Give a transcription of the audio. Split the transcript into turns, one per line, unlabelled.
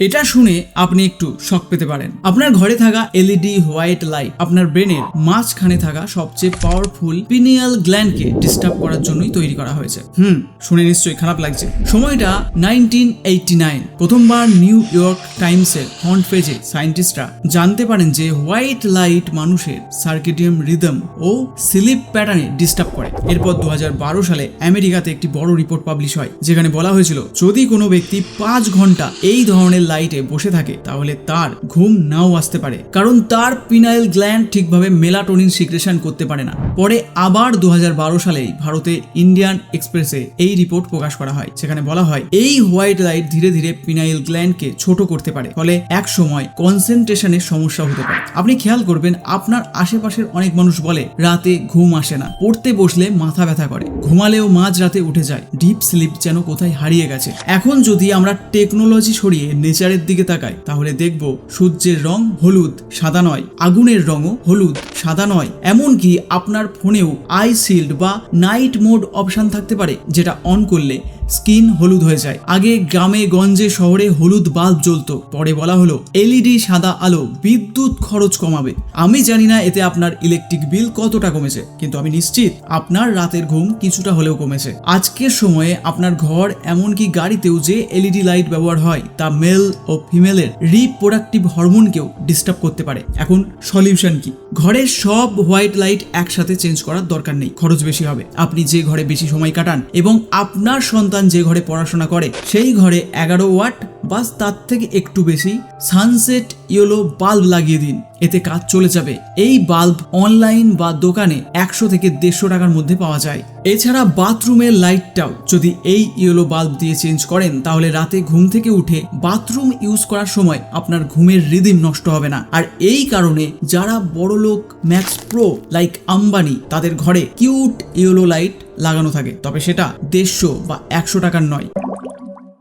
এটা শুনে আপনি একটু শক পেতে পারেন। আপনার ঘরে থাকা এলইডি হোয়াইট লাইট আপনার ব্রেনের মাঝখানে থাকা সবচেয়ে পাওয়ারফুল পিনিয়াল গ্ল্যান্ডকে ডিস্টার্ব করার জন্যই তৈরি করা হয়েছে। শুনে নিশ্চয়ই খারাপ লাগছে। সময়টা 1989। প্রথমবার নিউ ইয়র্ক টাইমসের ফ্রন্ট পেজে সায়েন্টিস্টরা জানতে পারেন যে হোয়াইট লাইট মানুষের সার্কেডিয়াম রিদম ও স্লিপ প্যাটার্নে ডিস্টার্ব করে। এরপর 2012 সালে আমেরিকাতে একটি বড় রিপোর্ট পাবলিশ হয়, যেখানে বলা হয়েছিল যদি কোনো ব্যক্তি 5 ঘন্টা এই ধরনের লাইটে বসে থাকে তাহলে তার ঘুম নাও আসতে পারে, কারণ তার পিনাইল গ্ল্যান্ড ঠিকভাবে মেলাটোনিন সিক্রেশন করতে পারে না। পরে আবার 2012 সালেই ভারতে ইন্ডিয়ান এক্সপ্রেসে এই রিপোর্ট প্রকাশ করা হয়, সেখানে বলা হয় এই হোয়াইট লাইট ধীরে ধীরে পিনাইল গ্ল্যান্ডকে ছোট করতে পারে, ফলে এক সময় কনসেন্ট্রেশনের সমস্যা হতে পারে। আপনি খেয়াল করবেন আপনার আশেপাশের অনেক মানুষ বলে রাতে ঘুম আসে না, পড়তে বসলে মাথা ব্যথা করে, ঘুমালেও মাঝ রাতে উঠে যায়, ডিপ স্লিপ যেন কোথায় হারিয়ে গেছে। এখন যদি আমরা টেকনোলজি সরিয়ে নেচারের দিকে তাকাই তাহলে দেখব সূর্যের রং হলুদ সাদা নয়, আগুনের রঙও হলুদ সাদা নয়, এমনকি আপনার ফোনেও আই শিল্ড বা নাইট মোড অপশন থাকতে পারে, যেটা অন করলে স্কিন হলুদ হয়ে যায়। আগে গ্রামে গঞ্জে শহরে হলুদ বাল্ব জ্বলতো, পরে বলা হলো এলইডি সাদা আলো বিদ্যুৎ খরচ কমাবে। আমি জানি না এতে আপনার ইলেকট্রিক বিল কতটা কমেছে, কিন্তু আমি নিশ্চিত আপনার রাতের ঘুম কিছুটা হলেও কমেছে। আজকের সময়ে আপনার ঘর এমনকি গাড়িতেও যে এলইডি লাইট ব্যবহার হয় তা মেল ও ফিমেলের রিপ্রোডাক্টিভ হরমোনকেও ডিস্টার্ব করতে পারে। এখন সলিউশন কি? ঘরের সব হোয়াইট লাইট একসাথে চেঞ্জ করার দরকার নেই, খরচ বেশি হবে। আপনি যে ঘরে বেশি সময় কাটান এবং আপনার সন্তান যে ঘরে পড়াশোনা করে সেই ঘরে 11 ওয়াট বা তার থেকে একটু বেশি সানসেট ইয়েলো বাল্ব লাগিয়ে দিন, এতে কাজ চলে যাবে। এই বাল্ব অনলাইন বা দোকানে 100 থেকে 150 টাকার মধ্যে পাওয়া যায়। এছাড়া বাথরুমের লাইটটাও যদি এই ইয়েলো বাল্ব দিয়ে চেঞ্জ করেন তাহলে রাতে ঘুম থেকে উঠে বাথরুম ইউজ করার সময় আপনার ঘুমের রিদিম নষ্ট হবে না। আর এই কারণে যারা বড়লোক ম্যাক্স প্রো লাইক আম্বানি তাদের ঘরে কিউট ইয়েলো লাইট লাগানো থাকে, তবে সেটা 150 বা 100 টাকার নয়।